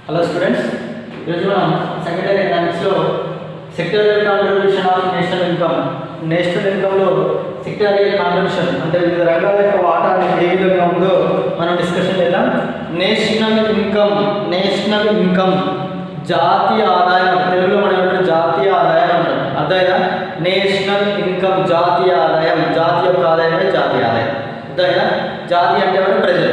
Hello students, ఈరోజు మనం secondary ఎకనామిక్స్లో సెక్టోరియల్ కాంట్రిబ్యూషన్ ఆఫ్ నేషనల్ ఇన్కమ్లో సెక్టోరియల్ కాంట్రిబ్యూషన్ అంటే వివిధ రంగాల యొక్క వాటా ఏ విధంగా ఉందో మనం డిస్కషన్ చేద్దాం. నేషనల్ ఇన్కమ్ జాతీయ ఆదాయం, తెలుగులో మనం ఏమంటాం జాతీయ ఆదాయం అంటాం. అర్థమైనా? నేషనల్ ఇన్కమ్ జాతీయ ఆదాయం, జాతి యొక్క ఆదాయమే జాతీయ ఆదాయం. అర్థమైనా? జాతి అంటే ప్రజల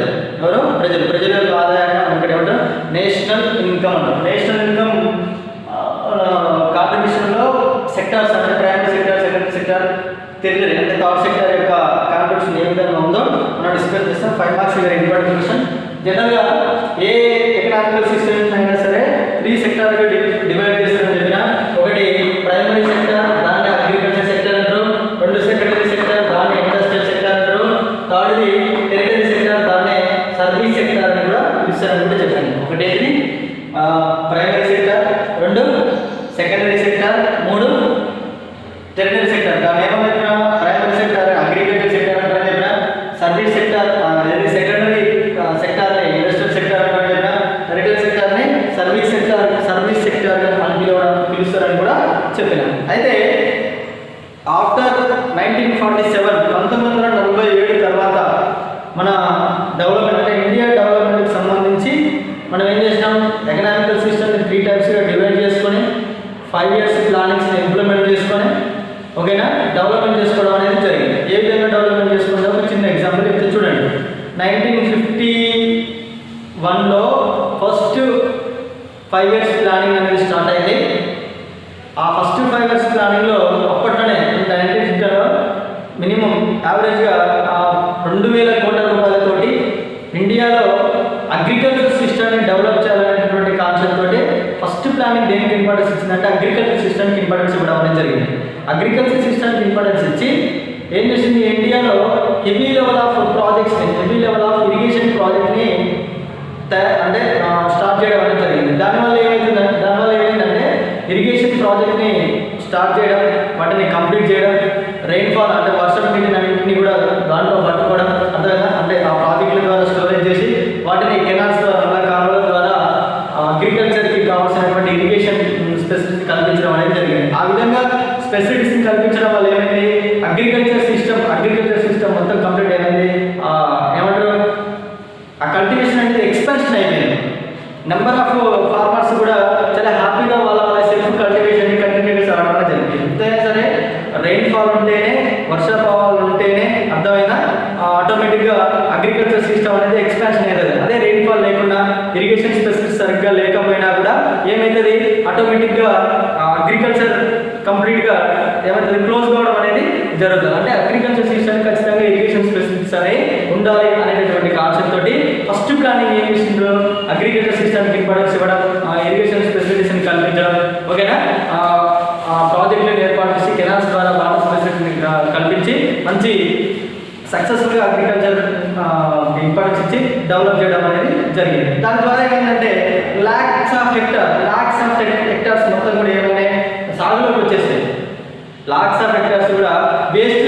యొక్క ఆదాయాన్ని మనం ఇక్కడ ఏమంటాం నేషనల్ ఇన్కమ్ అంటాం. నేషనల్ ఇన్కమ్ కాంట్రిబ్యూషన్లో సెక్టార్స్ అంటే primary sector, secondary sector, territory అంటే థర్డ్ సెక్టార్ యొక్క కాంట్రిబ్యూషన్ ఏ విధంగా ఉందో మనం డిస్కస్ చేస్తాం. 5 మార్క్స్ ఇంపార్టెంట్ క్వశ్చన్. జనరల్గా ఏ ఎకనామికల్ సిస్టమ్ అయినా సరే 3 సెక్టార్గా డివైడ్ చేస్తారని చెప్పిన, ఒకటి ప్రైమరీ సెక్టార్, దాన్ని అగ్రికల్చర్ సెక్టర్ అంటారు. 2 సెకండరీ సెక్టార్, దాన్ని ఇండస్ట్రియల్ సెక్టర్ అంటారు. థర్డ్ది టెరిటరీ సెక్టార్, దాన్ని సర్వీస్ సెక్టర్ అని కూడా పిలుస్తారని కూడా చెప్పాను. ఒకటి ఏంటి primary sector, 2 secondary sector, 3 territory sector. దాన్ని ఏమో చెప్పిన ప్రైమరీ సెక్టార్ అగ్రికల్చర్ సెక్టర్ అంటే చెప్పిన, సర్వీస్ సెక్టార్ సెకండరీ సెక్టార్ని ఇండస్ట్రియల్ సెక్టర్ అంటే చెప్పిన, టెరిటరీ సెక్టార్ని సర్వీస్ సెక్టర్ అని పిలుస్తారని కూడా చెప్పిన. అయితే ఆఫ్టర్ 1947 1947 తర్వాత మన డెవలప్మెంట్ అంటే ఇండియా డెవలప్మెంట్కి సంబంధించి మనం ఏం చేసినాం, ఎకనామికల్ సిస్టమ్ని 3 టైప్స్గా డివైడ్ చేసుకొని 5 years ప్లానింగ్స్ని ఇంప్లిమెంట్ చేసుకొని ఓకేనా డెవలప్మెంట్ చేసుకోవడం అనేది జరిగింది. ఏ విధంగా డెవలప్మెంట్ చేసుకుంటే ఒక చిన్న ఎగ్జాంపుల్ చెప్తే చూడండి. 1951లో ఫస్ట్ 5 years ప్లానింగ్ అనేది స్టార్ట్ అయింది. ఆ ఫస్ట్ 5 years ప్లానింగ్లో అప్పట్లోనే 1950లో మినిమం యావరేజ్గా 2000 కోట్ల రూపాయలతోటి ఇండియాలో అగ్రికల్చర్ సిస్టమ్ని డెవలప్ చేయాలనేటువంటి కాన్సెప్ట్ తోటి ఫస్ట్ ప్లానింగ్ దేనికి ఇంపార్టెన్స్ ఇచ్చిందంటే అగ్రికల్చర్ సిస్టమ్కి ఇంపార్టెన్స్ ఇవ్వడం అనేది జరిగింది. అగ్రికల్చర్ సిస్టమ్కి ఇంపార్టెన్స్ ఇచ్చి ఏం చేసింది, ఇండియాలో హెవీ లెవెల్ ఆఫ్ ఇరిగేషన్ ప్రాజెక్ట్ని అంటే స్టార్ట్ చేయడం అనేది జరిగింది. దానివల్ల ఏమైందంటే ఇరిగేషన్ ప్రాజెక్ట్ని స్టార్ట్ చేయడం, వాటిని కంప్లీట్ చేయడం, రెయిన్ఫాల్ అంటే వర్షం నీటిని కూడా దాంట్లో పట్టుకోవడం, అర్థమైనా అంటే ఆ ప్రాజెక్టుల ద్వారా స్టోరేజ్ చేసి వాటిని కెనాల్స్ ద్వారా నల్ల కాలువల ద్వారా అగ్రికల్చర్కి కావాల్సినటువంటి ఇరిగేషన్ స్పెసిలిటీ కల్పించడం అనేది జరిగింది. ఆ విధంగా స్పెసిలిటీస్ని కల్పించడం వల్ల ఏమైంది, అగ్రికల్చర్ సిస్టమ్ మొత్తం కంప్లీట్ అయింది. ఏమంటారు ఆ కల్టివేషన్ అనేది ఎక్స్పాన్షన్ అయిపోయింది. నెంబర్ ఆఫ్ ఫార్మర్స్ కూడా చాలా హ్యాపీగా వాళ్ళ సెల్ఫ్ కల్టివేషన్ కంటిన్యూస్ అవడం అనేది జరిగింది. ఎంతైనా సరే రెయిన్ఫాల్ ఉంటేనే, వర్షాభావాలు ఉంటేనే అర్థమైనా ఆటోమేటిక్గా అగ్రికల్చర్ సిస్టమ్ అనేది ఎక్స్పాన్షన్ అవుతుంది. అదే రెయిన్ఫాల్ లేకుండా ఇరిగేషన్ స్పెసిలిటీస్ సరిగ్గా లేకపోయినా కూడా ఏమవుతుంది, ఆటోమేటిక్గా అగ్రికల్చర్ కంప్లీట్గా ఏమవుతుంది క్లోజ్ కావడం అనేది జరుగుతుంది. అంటే అగ్రికల్చర్ సిస్టమ్ ఖచ్చితంగా ఇరిగేషన్ స్పెసిలిటీస్ అనేవి ఉండాలి అనేటటువంటి కాన్సెప్ట్ తోటి ఫస్ట్ ప్లానింగ్ ఏం చేసిండ్రు, అగ్రికల్చర్ సిస్టమ్కి ఇంపార్టెన్స్ ఇవ్వడం, ఇరిగేషన్ ఫెసిలిటీస్ని కల్పించడం, ఓకేనా ప్రాజెక్టులను ఏర్పాటు చేసి కెనాల్స్ ద్వారా వాటర్ ఫెసిలిటీని కల్పించి మంచి సక్సెస్ఫుల్గా అగ్రికల్చర్ ఇంపార్టెన్స్ ఇచ్చి డెవలప్ చేయడం అనేది జరిగింది. దాని ద్వారా ఏంటంటే లాక్స్ ఆఫ్ హెక్టార్స్ మొత్తం కూడా ఏమైనా సాగులోకి వచ్చేస్తాయి. లాక్స్ ఆఫ్ హెక్టార్స్ కూడా వేస్ట్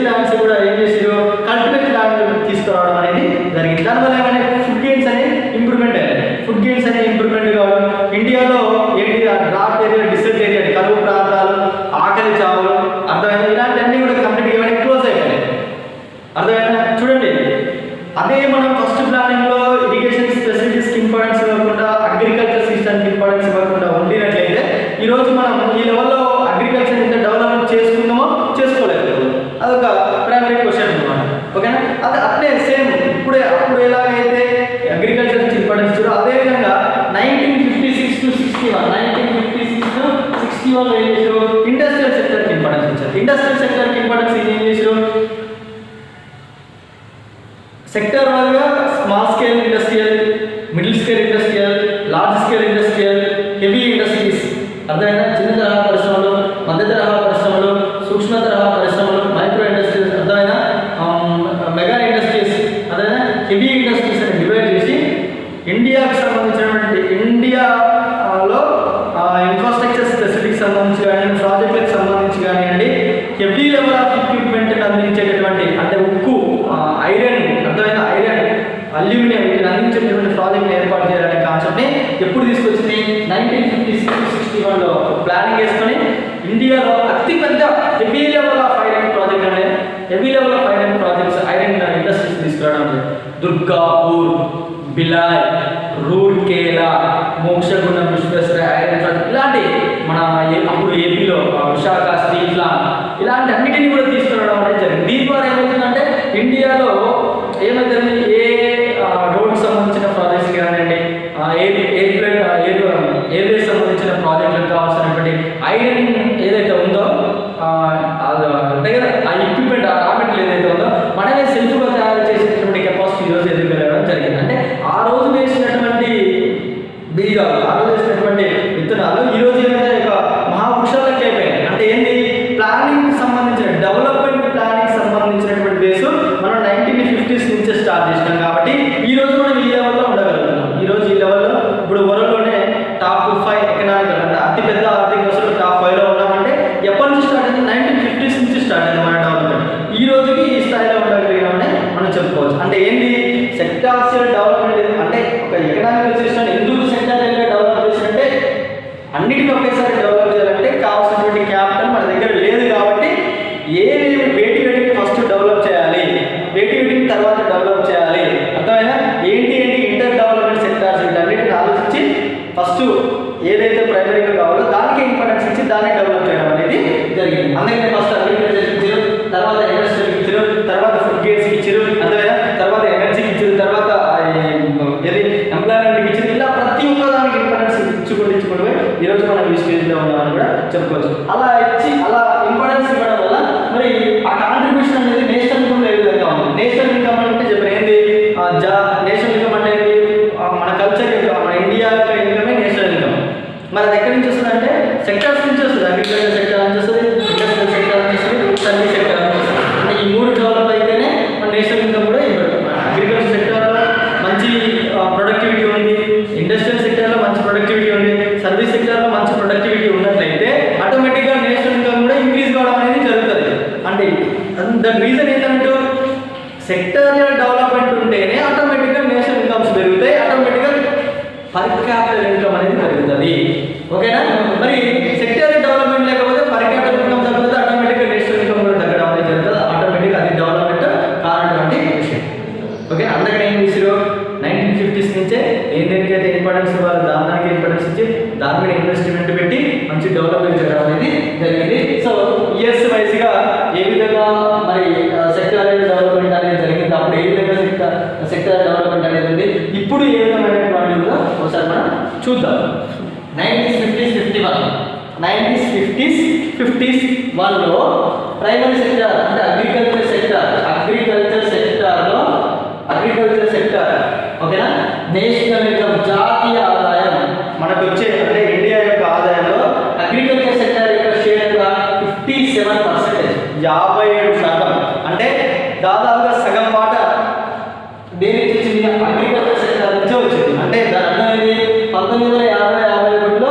ల్యాండ్స్ కూడా ఏం చేసారు, కల్టివేట్ ల్యాండ్ తీసుకురావడం అనేది జరిగింది. దానివల్ల ఏమైనా ఫుడ్ గెయిన్స్ అనేది ఇంప్రూవ్మెంట్ కావడం, ఇండియాలో ఏంటి డ్రాట్ ఏరియా, డిసెంట్ ఏరియా, కరువు ప్రాంతాలు, ఆకలి చావులు, అర్థమైనా ఇలాంటివన్నీ కూడా కంప్లీట్గా ఏమైనా క్లోజ్ అయిపోయాయి. అర్థమైనా? చూడండి, అదే మనం ఫస్ట్ ప్లానింగ్లో ఇరిగేషన్ స్పెసిలిటీస్కి ఇంపార్టెన్స్ ఇవ్వకుండా, అగ్రికల్చర్ సిస్టమ్కి ఇంపార్టెన్స్ ఇవ్వకుండా ఉండినట్లయితే ఈరోజు మనం ఈ లెవెల్లో అగ్రికల్చర్ ఎంత డెవలప్మెంట్ చేసుకుందామో చేసుకోలేదు. అదొక ప్రైమరీ క్వశ్చన్ అనమాట. ఓకేనా? అది అట్లే సేమ్ అప్పుడు ఎలాగైతే అగ్రికల్చర్కి ఇంపార్టెన్స్ ఇచ్చారో అదేవిధంగా 1956 to 61 ఏం చేశారు, ఇండస్ట్రియల్ సెక్టర్కి ఇంపార్టెన్స్ ఇచ్చారు. ఇండస్ట్రియల్ సెక్టర్కి ఇంపార్టెన్స్ ఏం చేశారు, సెక్టర్ వారిగా small scale industrial, middle scale industrial, large scale industrial, heavy industries, అర్థమైనా చిన్న తరహా పరిశ్రమలు, మధ్య తరహా పరిశ్రమలు, సూక్ష్మ తరహా పరిశ్రమలు, మైక్రో ఇండస్ట్రీస్, అర్థమైనా మెగా ఇండస్ట్రీస్, అర్థమైనా హెవీ ఇండస్ట్రీస్ అని డివైడ్ చేసి ఇండియాకి సంబంధించినటువంటి ఇండియాలో ఇన్ఫ్రాస్ట్రక్చర్ స్పెసిఫిక్ సంబంధించి కానీ, ప్రాజెక్టులకు సంబంధించి కానివ్వండి, హెవీ లెవెల్ ఆఫ్ ఎక్విప్మెంట్ని అందించేటటువంటి అంటే ఉక్కు, ఐరన్, అర్థమైన ఐరన్, అల్యూమినియం వీటిని అందించే ఎప్పుడు తీసుకొచ్చింది? 1956-61లో ప్లానింగ్ వేసుకొని ఇండియాలో అతిపెద్ద heavy level of iron project అంటే heavy level of iron projects iron industries తీసుకురావడం. దుర్గాపూర్, బిలాయ్, రూర్కేలా, మోక్షగుండం విశ్వేశ్వర ఐరన్ ప్రాజెక్ట్ ఇలాంటి మన అప్పుడు ఏపీలో విశాఖ స్టీల్ ప్లాంట్ ఇలాంటి అన్నిటిని కూడా తీసుకురావడం అనేది జరిగింది. దీని ద్వారా ఏమవుతుందంటే ఇండియాలో ఏమవుతుంది, ఏ రోడ్కి సంబంధించిన ప్రాజెక్ట్స్ కానివ్వండి, ఎయిర్వేస్ సంబంధించిన ప్రాజెక్టులకు కావాల్సినటువంటి ఐరన్ ఏదైతే ఉందో దగ్గర ఆ ఎక్విప్మెంట్ ఆ రా మెటీరియల్ ఏదైతే ఉందో మనమే సెల్ఫ్గా తయారు చేసేటువంటి కెపాసిటీ ఈరోజు ఎదుర్కొనడం జరిగింది. అంటే ఆ రోజు వేసినటువంటి బీజాలు, ఆ రోజు వేసినటువంటి విత్తనాలు ఈరోజు ఏమైతే ఒక మహావృక్షాలకు అయిపోయాయి. అంటే ఏంటి, ప్లానింగ్ సంబంధించిన డెవలప్మెంట్ ప్లానింగ్ సంబంధించినటువంటి బేసు మనం 1950s నుంచే స్టార్ట్ చేసినాం. కాబట్టి ఈ రోజు మనం ఈ లెవెల్లో ఉండగలుగుతున్నాం. ఈరోజు ఈ లెవెల్లో ఇప్పుడు వరల్డ్లోనే టాప్ 5 ఎకనామిక్ అంటే అతిపెద్ద ఆర్థిక వ్యవస్థలు టాప్ 5లో ఉన్నామంటే ఎప్పటి నుంచి స్టార్ట్ అయింది? 1950s నుంచి స్టార్ట్ అయింది మన డెవలప్మెంట్. ఈ రోజుకి ఈ స్థాయిలో ఉండగలిగినామని మనం చెప్పుకోవచ్చు. అంటే ఏంటి, సెక్టార్షియల్ డెవలప్మెంట్ అంటే ఒక ఎకనామిక్ సిస్టమ్ ఎందుకు సెక్టారియల్గా డెవలప్ చేసినట్టే అన్నిటికీ ఒకేసారి డెవలప్ చేయాలంటే కావాల్సినటువంటి క్యాపిటల్ మన దగ్గర లేదు. కాబట్టి వేటి ఫస్ట్ డెవలప్ చేయాలి, వేటి తర్వాత డెవలప్ చేయాలి, అర్థమైనా ఏంటి ఇంటర్ డెవలప్మెంట్ సెక్టార్స్ వీటన్నిటిని ఆలోచించి ఫస్ట్ ఏదైతే ప్రైమరీగా కావాలో దానికి ఇంపార్టెన్స్ ఇచ్చి దాన్ని డెవలప్ చేయడం అనేది జరిగింది. అందుకని ఫస్ట్ అగ్రికల్చర్కి ఇచ్చారు, తర్వాత ఇండస్ట్రీకి ఇచ్చారు, తర్వాత ఫుడ్ గేట్స్కి ఇచ్చారు, అర్థమైనా తర్వాత ఎనర్జీకి ఇచ్చారు, తర్వాత ఎంప్లాయ్మెంట్కి ఇచ్చారు. ఇలా ప్రతి ఒక్క దానికి ఇంపార్టెన్స్ ఇచ్చుకుంటూ ఈరోజు మనం ఈ స్టేజ్లో ఉన్నామని కూడా చెప్పుకోవచ్చు. అలా ఇచ్చి అలా ఇంపార్టెన్స్ ఇవ్వడం వల్ల మరి ఆ కాంట్రిబ్యూషన్ అనేది నేషనల్ ఇన్కమ్ ఏ విధంగా ఉంది. నేషనల్ ఇన్కమ్ అంటే చెప్పిన ఏంది, నేషనల్ ఇన్కమ్ అంటే ఏంటి, మన కల్చర్ ఇన్కమ్, మన ఇండియా యొక్క ఇన్కమే నేషనల్ ఇన్కమ్. మరి అది ఎక్కడి నుంచి వస్తుంది అంటే సెక్టార్స్ నుంచి వస్తుంది. అగ్రికల్చర్ సెక్టర్ నుంచి వస్తుంది, ఇండస్ట్రియల్ సెక్టర్ నుంచి వస్తుంది, సర్వీస్ సెక్టర్ నుంచి వస్తుంది. అంటే ఈ 3 డెవలప్ అయితేనే మన నేషనల్ ఇన్కమ్ కూడా అగ్రికల్చర్ సెక్టర్లో మంచి ప్రొడక్టివిటీ ఉంది, ఇండస్ట్రియల్ సెక్టర్లో మంచి ప్రొడక్టివిటీ ఉంది, సర్వీస్ సెక్టర్లో మంచి ప్రొడక్టివిటీ ఉన్నట్లయితే ఆటోమేటిక్గా నేషనల్ ఇన్కమ్ కూడా ఇంక్రీజ్ కావడం అనేది జరుగుతుంది. అంటే దాని రీజన్ ఏంటంటే సెక్టరియల్ డెవలప్మెంట్ ఉంటేనే ఆటోమేటిక్గా నేషనల్ ఇన్కమ్స్ పెరుగుతాయి, ఆటోమేటిక్గా పర్ క్యాపిటల్ ఇన్కమ్ అనేది పెరుగుతుంది. ఓకేనా? మరి సెక్టరియల్ డెవలప్మెంట్ లేకపోతే పర్ క్యాపిటల్ ఇన్కమ్ తగ్గుతుంది, ఆటోమేటిక్గా నేషనల్ ఇన్కమ్ కూడా తగ్గడం అనేది జరుగుతుంది. ఆటోమేటిక్గా అది డెవలప్మెంట్ కానటువంటి విషయం. ఓకే, అందుకని ఏం చేసారు 1950s నుంచే దేనికైతే ఇంపార్టెన్స్ ఇవ్వాలి దానికి ఇంపార్టెన్స్ ఇచ్చి దాని మీద ఇన్వెస్ట్మెంట్ పెట్టి మంచి డెవలప్మెంట్ చేయడం అనేది జరిగింది. సో ఇయర్స్ వైజ్గా ఏ విధంగా మరి సెక్టారియల్ డెవలప్మెంట్ అనేది జరిగింది, అప్పుడు ఏ విధంగా సెక్టారియల్ డెవలప్మెంట్ అనేది ఉంది, ఇప్పుడు ఏ విధమైనటువంటి వాటిలో ఒకసారి మనం చూద్దాం. 1950s-51లో ప్రైమరీ సెక్టార్ అంటే అగ్రికల్చర్ సెక్టార్ ఓకేనా, నేషనల్ ఇన్కమ్ జాతీయ ఆదాయం మనకు వచ్చే అంటే ఇండియా యొక్క ఆదాయంలో అగ్రికల్చర్ సెక్టార్ యొక్క షేర్ 57%, 57%. అంటే దాదాపుగా సగం వాటా దేని నుంచి వచ్చింది, అగ్రికల్చర్ సెక్టార్ నుంచే వచ్చింది. అంటే దాని అర్థం ఏంటి, 1950-51లో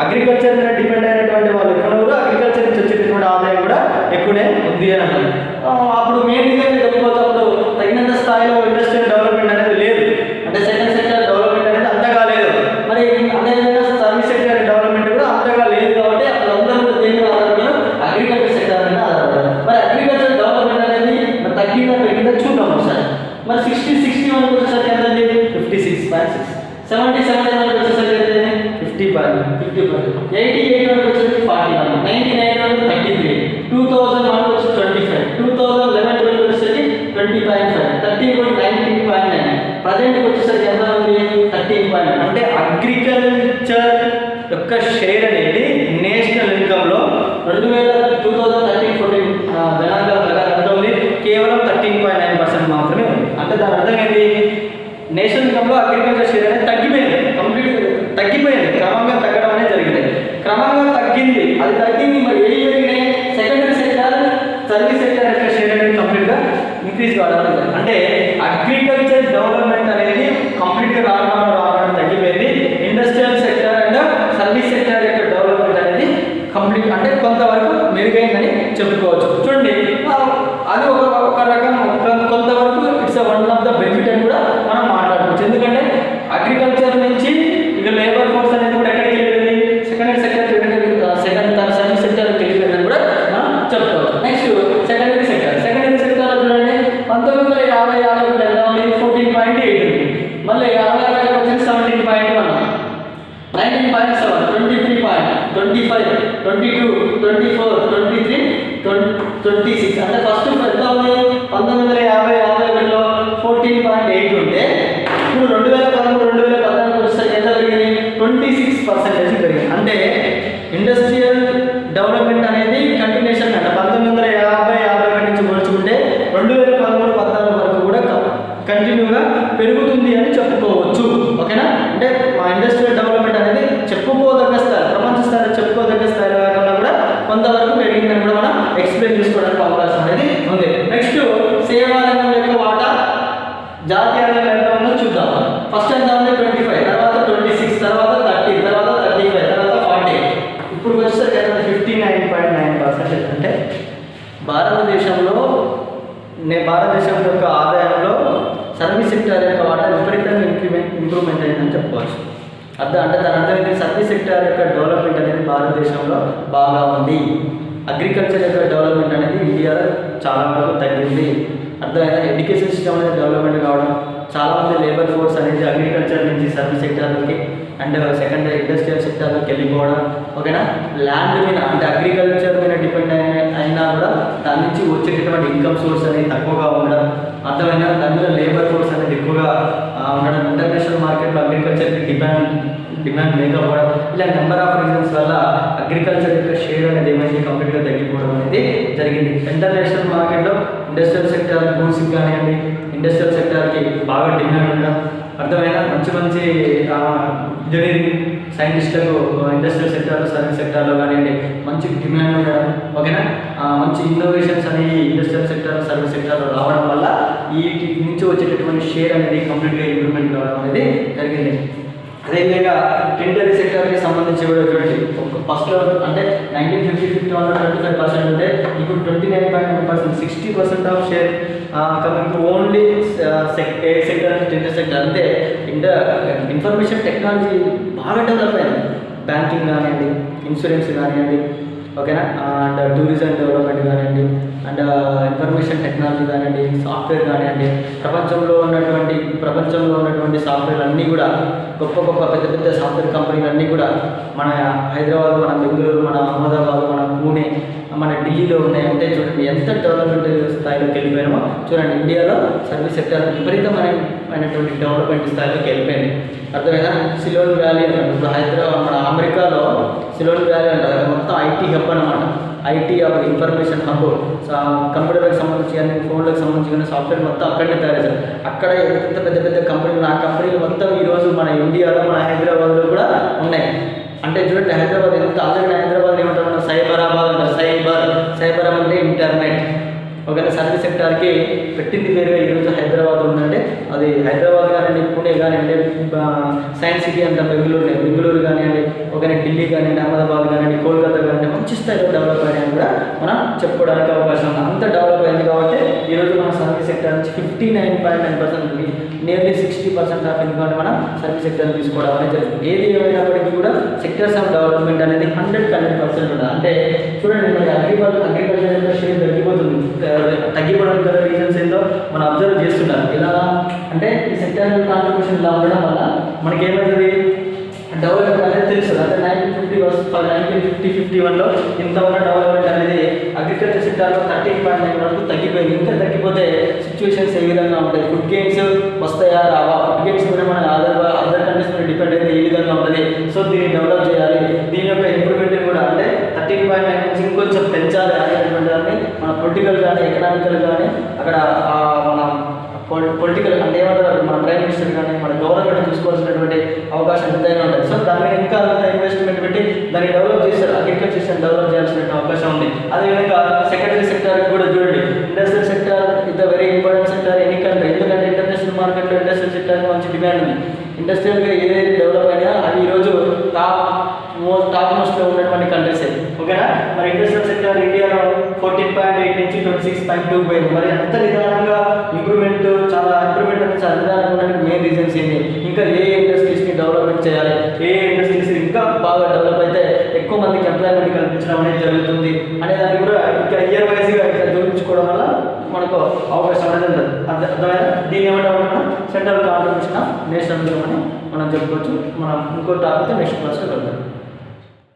అగ్రికల్చర్ మీద డిపెండ్ అయినటువంటి వాళ్ళు ఎక్కడ కూడా అగ్రికల్చర్ నుంచి వచ్చేటటువంటి ఆదాయం కూడా ఎక్కువనే ఉంది అని అంటారు. అప్పుడు మెయిన్ రీజన్ వెళ్ళిపోతే అప్పుడు తగినంత స్థాయిలో ఇండస్ట్రియల్ డెవలప్మెంట్ అనేది లేదు, అంటే సెకండ్ సెక్టర్ డెవలప్మెంట్ అనేది అంతగా లేదు. మరి అదేవిధంగా సర్వీస్ సెక్టర్ డెవలప్మెంట్ కూడా అంతగా లేదు. కాబట్టి అప్పుడు అందరూ కూడా దేని మీద ఆధారపడారు, అగ్రికల్చర్ సెక్టర్ మీద ఆధారపడారు. మరి అగ్రికల్చర్ డెవలప్మెంట్ అనేది తగ్గిందా పెరిగిందా చూద్దాం ఒకసారి. మరి 60-61 వచ్చేసరికి ఎంత అండి, 56.6. 70-71 వచ్చేసరికి ఎంత, 50%. 80-81 వచ్చేసరికి 41. 99 33. 2001 వచ్చి 25. 2011 వచ్చేసరికి 20.5. 13.19.9. ప్రజెంట్కి వచ్చేసరికి ఎంత ఉంది, 13.9. అంటే అగ్రికల్చర్ యొక్క షేర్ అనేది నేషనల్ ఇన్కమ్లో 2013-14 గణాంకాల ప్రకారం ఎంత ఉంది, కేవలం 13.9% మాత్రమే ఉంది. అంటే దాని అర్థం ఏంటి, నేషనల్ ఇన్కమ్లో అగ్రికల్చర్ షేర్ అనేది తగ్గిపోయింది, కంప్లీట్గా తగ్గిపోయింది, క్రమంగా తగ్గడం అనేది జరిగింది. క్రమంగా తగ్గింది, అది తగ్గింది. మరి ఏ పెరిగినాయి, సెకండరీ సెక్టర్, సర్వీస్ సెక్టర్ యొక్క షేర్ అనేది కంప్లీట్గా ఇంక్రీజ్ కావడం జరిగింది. అంటే అగ్రికల్చర్ డెవలప్మెంట్ అనేది కంప్లీట్గా రావడం తగ్గిపోయింది. Industrial sector and service sector యొక్క డెవలప్మెంట్ అనేది కంప్లీట్ అంటే కొంతవరకు మెరుగైందని చెప్పుకోవచ్చు. చూడండి, అది ఒక రకం కొంతవరకు it's one of the benefit అని కూడా మనం మాట్లాడుకోవచ్చు. ఎందుకంటే అగ్రికల్చర్ నుంచి ఇక లేబర్ 26 అంటే ఫస్ట్ ఎంత ఉంది 1950-51లో 14.8 ఉంటే ఇప్పుడు 2013-2014 వచ్చేసరికి ఎంత పెరిగింది 26% పెరిగింది. అంటే ఇండస్ట్రియల్ డెవలప్మెంట్ అనేది కంటిన్యూషన్ అంట 1950-51 నుంచి పోల్చుకుంటే 2013-14 వరకు కూడా కంటిన్యూగా పెరుగుతుంది అని చెప్పుకోవచ్చు. ఓకేనా, అంటే మా ఇండస్ట్రియల్ డెవలప్మెంట్ అనేది చెప్పుకోదగ్గ స్థాయి, ప్రపంచ స్థాయిలో చెప్పుకోదగ్గ స్థాయిలో కాకుండా కూడా కొంతవరకు పెరిగిందని కూడా మనం ఎక్స్ప్లెయిన్ చేసుకోవడానికి అవకాశం అనేది ఉంది. నెక్స్ట్ సేవా రంగం యొక్క వాటా జాతీయ రంగంలో ఎంత ఉందో చూద్దాం. ఫస్ట్ ఎంత ఉంది 25, తర్వాత 26, తర్వాత 30, తర్వాత 35, తర్వాత 40. ఇప్పుడు వచ్చేసరికి 59.9%. అంటే భారతదేశం యొక్క ఆదాయంలో సర్వీస్ సెక్టర్ యొక్క వాటా విపరీతంగా ఇంప్రూవ్మెంట్ అయిందని చెప్పుకోవచ్చు. అంటే దాని అర్థం ఏంటి, సర్వీస్ సెక్టర్ యొక్క డెవలప్మెంట్ అనేది భారతదేశంలో బాగా ఉంది. అగ్రికల్చర్ యొక్క డెవలప్మెంట్ అనేది ఇండియాలో చాలా వరకు తగ్గింది. అర్థమైనా ఎడ్యుకేషన్ సిస్టమ్ అనేది డెవలప్మెంట్ కావడం, చాలామంది లేబర్ ఫోర్స్ అనేది అగ్రికల్చర్ నుంచి సర్వీస్ సెక్టర్లోకి అండ్ సెకండ్ ఇండస్ట్రియల్ సెక్టర్లోకి వెళ్ళిపోవడం. ఓకేనా, ల్యాండ్ మీద అంటే అగ్రికల్చర్ మీద డిపెండ్ అయినా కూడా దాని నుంచి వచ్చేటటువంటి ఇన్కమ్ సోర్స్ అనేది తక్కువగా ఉండడం. అర్థమైనా దాని మీద లేబర్ ఫోర్స్ అనేది ఎక్కువగా ఉండడం, ఇంటర్నేషనల్ మార్కెట్లో అగ్రికల్చర్కి డిమాండ్ లేకపోవడం, ఇలా నెంబర్ ఆఫ్ రీజన్స్ వల్ల అగ్రికల్చర్ యొక్క షేర్ అనేది ఏమైంది కంప్లీట్గా తగ్గిపోవడం అనేది జరిగింది. ఇంటర్నేషనల్ మార్కెట్లో ఇండస్ట్రియల్ సెక్టర్ గూడ్స్కి కానివ్వండి, ఇండస్ట్రియల్ సెక్టర్కి బాగా డిమాండ్ ఉండడం. అర్థమైనా మంచి ఇంజనీరింగ్ సైంటిస్టులకు ఇండస్ట్రియల్ సెక్టర్లో సర్వీస్ సెక్టర్లో కానివ్వండి మంచి డిమాండ్ ఉండడం. ఓకేనా, మంచి ఇన్నోవేషన్స్ అనేవి ఇండస్ట్రియల్ సెక్టర్ సర్వీస్ సెక్టర్లో రావడం వల్ల ఈ నుంచి వచ్చేటటువంటి షేర్ అనేది కంప్లీట్గా ఇంప్రూవ్మెంట్ కావడం అనేది జరిగింది. అదేవిధంగా టెండరీ సెక్టర్కి సంబంధించి కూడా చూడండి, ఫస్ట్లో అంటే 1950-51లో 25% ఉంటే ఇప్పుడు 29.9%, 60% of share coming to only sector tender sector. అంటే ఇన్ఫర్మేషన్ టెక్నాలజీ బాగా డెవలప్ అయింది. బ్యాంకింగ్ కానివ్వండి, ఇన్సూరెన్స్ కానివ్వండి, ఓకేనా, అండ్ టూరిజం డెవలప్మెంట్ కానివ్వండి, అండ్ ఇన్ఫర్మేషన్ టెక్నాలజీ కానివ్వండి, సాఫ్ట్వేర్ కానివ్వండి, ప్రపంచంలో ఉన్నటువంటి సాఫ్ట్వేర్ అన్నీ కూడా గొప్ప పెద్ద సాఫ్ట్వేర్ కంపెనీలు అన్నీ కూడా మన హైదరాబాద్, మన బెంగళూరు, మన అహ్మదాబాద్, మన పూణే, మన ఢిల్లీలో ఉన్నాయి. అంటే చూడండి ఎంత డెవలప్మెంట్ స్థాయిలోకి వెళ్ళిపోయామో. చూడండి ఇండియాలో సర్వీస్ సెక్టర్ విపరీతమైనటువంటి డెవలప్మెంట్ స్థాయిలోకి వెళ్ళిపోయింది. అర్థమైనా, సిలోన్ వ్యాలీ అంటారు. ఇప్పుడు హైదరాబాద్ మన అమెరికాలో సిలోన్ వ్యాలీ అంటారు, మొత్తం ఐటీ హబ్ అనమాట. ఐటీ హబ్, ఇన్ఫర్మేషన్ హబ్, కంప్యూటర్కి సంబంధించి కానీ ఫోన్లకు సంబంధించి కానీ సాఫ్ట్వేర్ మొత్తం అక్కడనే తయారు చేశారు. అక్కడ ఎంత పెద్ద కంపెనీలు, ఆ కంపెనీలు మొత్తం ఈరోజు మన ఇండియాలో, మన హైదరాబాద్లో కూడా ఉన్నాయి. అంటే చూడండి హైదరాబాద్ ఎంత ఆల్రెడీ హైదరాబాద్ ఏమంటారు మనం సైబరాబాద్ అంటారు. సైబర్ అంటే ఇంటర్నెట్. ఒకవేళ సర్వీస్ సెక్టార్కి పెట్టింది పేరుగా ఈరోజు హైదరాబాద్ ఉందంటే అది హైదరాబాద్ కానివ్వండి, పూణే కానివ్వండి, సైన్స్ సిటీ అంతా బెంగళూరు కానివ్వండి, ఒకవేళ ఢిల్లీ కానివ్వండి, అహ్మదాబాద్ కానివ్వండి, కోల్కతా కానివ్వండి మంచి స్థాయిలో డెవలప్ అయ్యాయని కూడా మనం చెప్పుకోవడానికి అవకాశం ఉంది. అంత డెవలప్ అయింది కాబట్టి ఈరోజు మన సర్వీస్ సెక్టర్ నుంచి 59.9% నియర్లీ 60% ఆఫ్ ఇన్కమ్ మనం సర్వీస్ సెక్టర్ తీసుకోవడం అనేది జరుగుతుంది. ఏది ఏమైనప్పటికీ కూడా సెక్టర్స్ ఆఫ్ డెవలప్మెంట్ అనేది 100% ఉంటుంది. అంటే చూడండి మరి అగ్రికల్చర్ షేర్ తగ్గిపోవడానికి గల రీజన్స్ ఏందో మనం అబ్జర్వ్ చేస్తున్నారు. ఇలా అంటే ఈ సెక్టర్ కాంట్రిబ్యూషన్ ఇలా ఉండడం వల్ల మనకి ఏమవుతుంది, డెవలప్మెంట్ అనేది తెలుస్తుంది. అంటే 1950-51లో ఇంత ఉన్న డెవలప్మెంట్ అనేది అగ్రికల్చర్ సెక్టార్లో 13.9 వరకు తగ్గిపోయింది. ఇంకా తగ్గిపోతే సిచ్యువేషన్స్ ఏ విధంగా ఉంటాయి, ఫుడ్ గెయిన్స్ వస్తాయా రావా, ఫుడ్ గెయిన్స్ మీద మన అదర్ కంట్రీస్ మీద డిపెండ్ అయితే ఏ విధంగా ఉంటుంది. సో దీన్ని డెవలప్ చేయాలి, దీని యొక్క ఇంప్రూవ్మెంట్ కూడా అంటే 13.9 నుంచి ఇంకొంచెం పెంచాలి అనేటువంటి దాన్ని మన పొలిటికల్ కానీ ఎకనామికల్ కానీ అక్కడ మన పొలిటికల్ అంటే ఏమంటారు మన ప్రైమ్ మినిస్టర్ కానీ మన గవర్నమెంట్ చూసుకోవాల్సినటువంటి అవకాశం ఎంతైనా ఉంటుంది. సో దాని మీద ఇంకా అంత ఇన్వెస్ట్మెంట్ పెట్టి దాన్ని డెవలప్ చేస్తారు, అగ్రికల్చర్ సిస్టమ్ డెవలప్ చేయాల్సిన అవకాశం ఉంది. అదేవిధంగా సెకండరీ సెక్టర్ కూడా చూడండి, industrial sector is the very important sector any country. ఎందుకంటే ఇంటర్నేషనల్ మార్కెట్లో ఇండస్ట్రియల్ సెక్టర్కి మంచి డిమాండ్ ఉంది. ఇండస్ట్రియల్గా ఏదైతే డెవలప్ అయినా అవి ఈరోజు టాప్ మోస్ట్లో ఉన్నటువంటి కంట్రీస్. ఓకేనా, మరి ఇండస్ట్రియల్ సెక్టర్ ఇండియాలో 14.8 నుంచి 26.2 పోయింది. మరి అంత నిదానంగా చాలా ఇంప్రూవ్మెంట్ అంటే చాలా నిదానంగా ఉండడానికి మెయిన్ రీజన్స్ ఏంటి, ఇంకా ఏ ఇండస్ట్రీస్ని డెవలప్మెంట్ చేయాలి, ఏ ఇండస్ట్రీస్ ఇంకా బాగా డెవలప్ అయితే ఎక్కువ మందికి ఎంప్లాయ్మెంట్ కల్పించడం అనేది జరుగుతుంది అనే దాన్ని కూడా ఇంకా ఇయర్ వైజ్గా ఇక్కడ చూపించుకోవడం వల్ల మనకు అవకాశం అనేది ఉంటుంది. అర్థమైనా, దీన్ని ఏమంటాం సెంట్రల్ కాంట్రిబ్యూషన్ ఆఫ్ నేషనల్ అని మనం చెప్పుకోవచ్చు. మనం ఇంకో టాపిక్ నెక్స్ట్ క్లాస్లో వెళ్తాం.